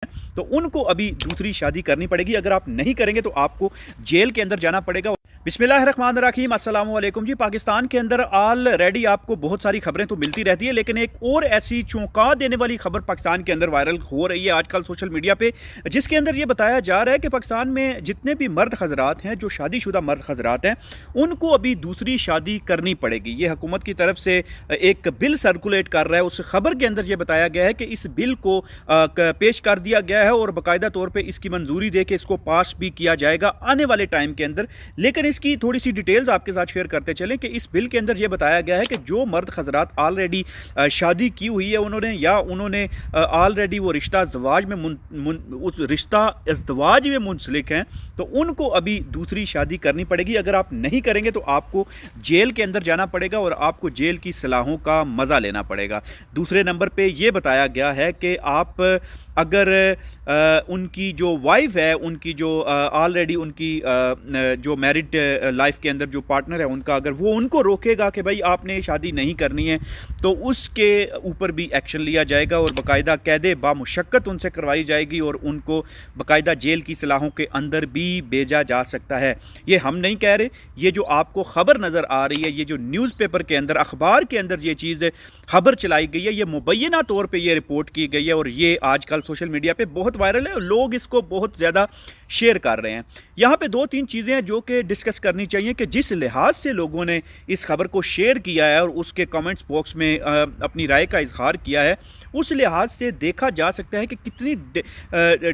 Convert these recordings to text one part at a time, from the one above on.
तो उनको अभी दूसरी शादी करनी पड़ेगी। अगर आप नहीं करेंगे तो आपको जेल के अंदर जाना पड़ेगा। बिस्मिल्लाहिर्रहमानिर्रहीम, अस्सलाम वालेकुम जी। पाकिस्तान के अंदर ऑलरेडी आपको बहुत सारी खबरें तो मिलती रहती है, लेकिन एक और ऐसी चौंका देने वाली खबर पाकिस्तान के अंदर वायरल हो रही है आजकल सोशल मीडिया पे, जिसके अंदर ये बताया जा रहा है कि पाकिस्तान में जितने भी मर्द हजरात हैं, जो शादीशुदा मर्द हजरात हैं, उनको अभी दूसरी शादी करनी पड़ेगी। ये हुकूमत की तरफ से एक बिल सर्कुलेट कर रहा है। उस खबर के अंदर ये बताया गया है कि इस बिल को पेश कर दिया गया है और बाकायदा तौर पर इसकी मंजूरी दे के इसको पास भी किया जाएगा आने वाले टाइम के अंदर। लेकिन इसकी थोड़ी सी डिटेल्स आपके साथ शेयर करते चलें कि इस बिल के अंदर यह बताया गया है कि जो मर्द हजरात ऑलरेडी शादी की हुई है उन्होंने ऑलरेडी वो रिश्ता इज़्दवाज में मुंसलिक हैं, तो उनको अभी दूसरी शादी करनी पड़ेगी। अगर आप नहीं करेंगे तो आपको जेल के अंदर जाना पड़ेगा और आपको जेल की सलाहों का मज़ा लेना पड़ेगा। दूसरे नंबर पे ये बताया गया है कि आप अगर उनकी जो वाइफ है, उनकी जो ऑलरेडी उनकी जो मैरिड लाइफ के अंदर जो पार्टनर है उनका, अगर वो उनको रोकेगा कि भाई आपने शादी नहीं करनी है, तो उसके ऊपर भी एक्शन लिया जाएगा और बाकायदा कैदे बामुशक्कत उनसे करवाई जाएगी और उनको बाकायदा जेल की सलाहों के अंदर भी भेजा जा सकता है। ये हम नहीं कह रहे, ये जो आपको खबर नज़र आ रही है, ये जो न्यूज़पेपर के अंदर, अखबार के अंदर ये चीज़ खबर चलाई गई है, ये मुबैना तौर पर यह रिपोर्ट की गई है और ये आजकल सोशल मीडिया पे बहुत वायरल है और लोग इसको बहुत ज़्यादा शेयर कर रहे हैं। यहाँ पे दो तीन चीज़ें हैं जो कि डिस्कस करनी चाहिए कि जिस लिहाज से लोगों ने इस खबर को शेयर किया है और उसके कमेंट्स बॉक्स में अपनी राय का इजहार किया है, उस लिहाज से देखा जा सकता है कि कितनी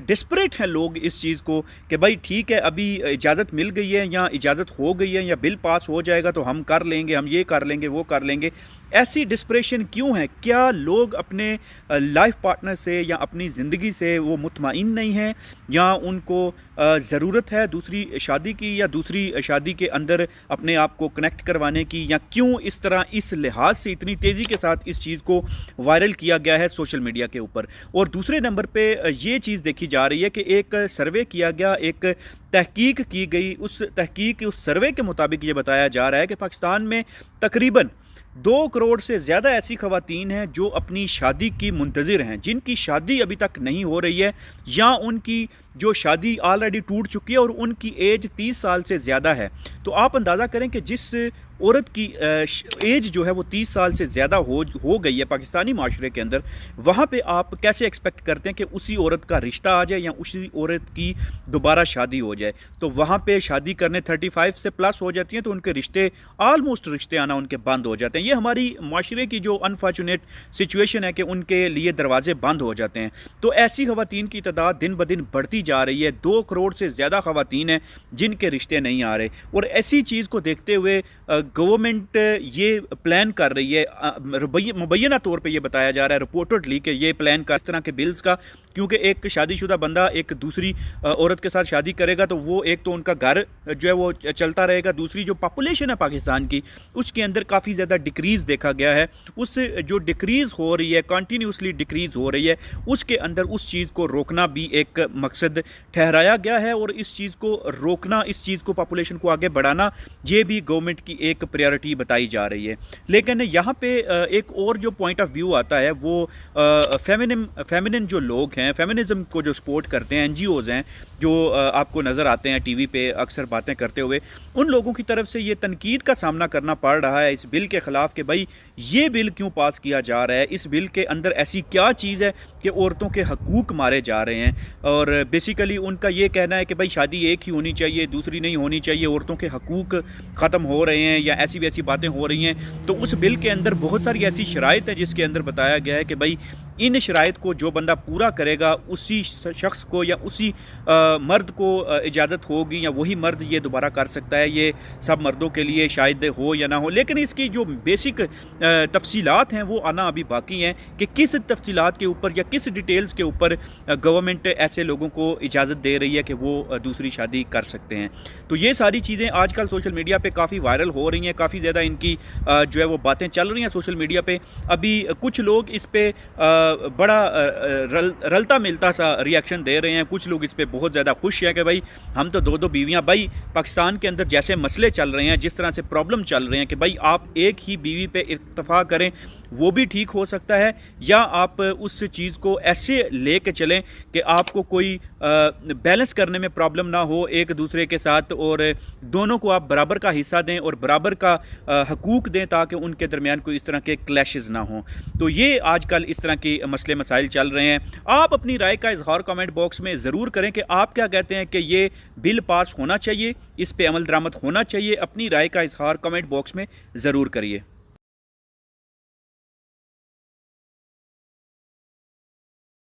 डिस्परेट हैं लोग इस चीज़ को कि भाई ठीक है, अभी इजाज़त मिल गई है या इजाज़त हो गई है या बिल पास हो जाएगा तो हम कर लेंगे, हम ये कर लेंगे, वो कर लेंगे। ऐसी डिस्परेशन क्यों है? क्या लोग अपने लाइफ पार्टनर से या अपनी ज़िंदगी से वो मुतमईन नहीं हैं, या उनको ज़रूरत है दूसरी शादी की या दूसरी शादी के अंदर अपने आप को कनेक्ट करवाने की, या क्यों इस तरह इस लिहाज से इतनी तेज़ी के साथ इस चीज़ को वायरल किया गया है सोशल मीडिया के ऊपर। और दूसरे नंबर पे ये चीज़ देखी जा रही है कि एक सर्वे किया गया, एक तहकीक की गई, उस तहकीक उस सर्वे के मुताबिक ये बताया जा रहा है कि पाकिस्तान में तकरीबन 2 करोड़ से ज़्यादा ऐसी ख़वातीन हैं जो अपनी शादी की मुंतज़िर हैं, जिनकी शादी अभी तक नहीं हो रही है या उनकी जो शादी ऑलरेडी टूट चुकी है और उनकी एज 30 साल से ज़्यादा है। तो आप अंदाज़ा करें कि जिस औरत की एज जो है वो 30 साल से ज़्यादा हो गई है पाकिस्तानी माशरे के अंदर, वहाँ पे आप कैसे एक्सपेक्ट करते हैं कि उसी औरत का रिश्ता आ जाए या उसी औरत की दोबारा शादी हो जाए? तो वहाँ पे शादी करने 35 से प्लस हो जाती हैं तो उनके रिश्ते ऑलमोस्ट रिश्ते आना उनके बंद हो जाते हैं। ये हमारी माशरे की जो अनफॉर्चुनेट सिचुएशन है कि उनके लिए दरवाजे बंद हो जाते हैं। तो ऐसी ख़वातीन की तादाद दिन ब दिन बढ़ती जा रही है। 2 करोड़ से ज़्यादा ख़वातीन हैं जिनके रिश्ते नहीं आ रहे, और ऐसी चीज़ को देखते हुए गवर्नमेंट ये प्लान कर रही है, मुबैना तौर पे ये बताया जा रहा है रिपोर्टेडली कि ये प्लान का इस तरह के बिल्स का, क्योंकि एक शादीशुदा बंदा एक दूसरी औरत के साथ शादी करेगा तो वो एक तो उनका घर जो है वो चलता रहेगा, दूसरी जो पॉपुलेशन है पाकिस्तान की उसके अंदर काफ़ी ज़्यादा डिक्रीज़ देखा गया है। उस जो डिक्रीज़ हो रही है, कंटिन्यूसली डिक्रीज़ हो रही है, उसके अंदर उस चीज़ को रोकना भी एक मकसद ठहराया गया है और इस चीज़ को रोकना, इस चीज़ को पॉपुलेशन को आगे बढ़ाना, ये भी गवर्नमेंट की एक प्रायोरिटी बताई जा रही है। लेकिन यहाँ पे एक और जो पॉइंट ऑफ व्यू आता है वो फेमिनिन जो लोग हैं, फेमिनिज्म को जो सपोर्ट करते हैं, एनजीओज़ हैं जो आपको नज़र आते हैं टीवी पे अक्सर बातें करते हुए, उन लोगों की तरफ से ये तनकीद का सामना करना पड़ रहा है इस बिल के ख़िलाफ़ कि भाई ये बिल क्यों पास किया जा रहा है, इस बिल के अंदर ऐसी क्या चीज़ है कि औरतों के हकूक़ मारे जा रहे हैं। और बेसिकली उनका ये कहना है कि भाई शादी एक ही होनी चाहिए, दूसरी नहीं होनी चाहिए, औरतों के हकूक़ ख़त्म हो रहे हैं या ऐसी वैसी बातें हो रही हैं। तो उस बिल के अंदर बहुत सारी ऐसी शराइत है जिसके अंदर बताया गया है कि भाई इन शराइत को जो बंदा पूरा करेगा उसी शख्स को या उसी मर्द को इजाज़त होगी या वही मर्द ये दोबारा कर सकता है। ये सब मर्दों के लिए शायद हो या ना हो, लेकिन इसकी जो बेसिक तफसीलात हैं वो आना अभी बाकी हैं कि किस तफसीलात के ऊपर या किस डिटेल्स के ऊपर गवर्नमेंट ऐसे लोगों को इजाज़त दे रही है कि वो दूसरी शादी कर सकते हैं। तो ये सारी चीज़ें आजकल सोशल मीडिया पे काफ़ी वायरल हो रही हैं, काफ़ी ज़्यादा इनकी जो है वो बातें चल रही हैं सोशल मीडिया पे। अभी कुछ लोग इस पे बड़ा रलता मिलता सा रिएक्शन दे रहे हैं, कुछ लोग इस पे बहुत ज़्यादा खुश हैं कि भाई हम तो 2-2 बीवियाँ, भाई पाकिस्तान के अंदर जैसे मसले चल रहे हैं, जिस तरह से प्रॉब्लम चल रहे हैं कि भाई आप एक ही बीवी पे इत्तफाक करें वो भी ठीक हो सकता है, या आप उस चीज़ को ऐसे लेके चलें कि आपको कोई बैलेंस करने में प्रॉब्लम ना हो एक दूसरे के साथ, और दोनों को आप बराबर का हिस्सा दें और बराबर का हकूक़ दें, ताकि उनके दरमियान कोई इस तरह के क्लैशेस ना हों। तो ये आजकल इस तरह के मसले मसाइल चल रहे हैं। आप अपनी राय का इजहार कमेंट बॉक्स में ज़रूर करें कि आप क्या कहते हैं कि ये बिल पास होना चाहिए, इस पे अमल दरामद होना चाहिए। अपनी राय का इजहार कमेंट बॉक्स में ज़रूर करिए।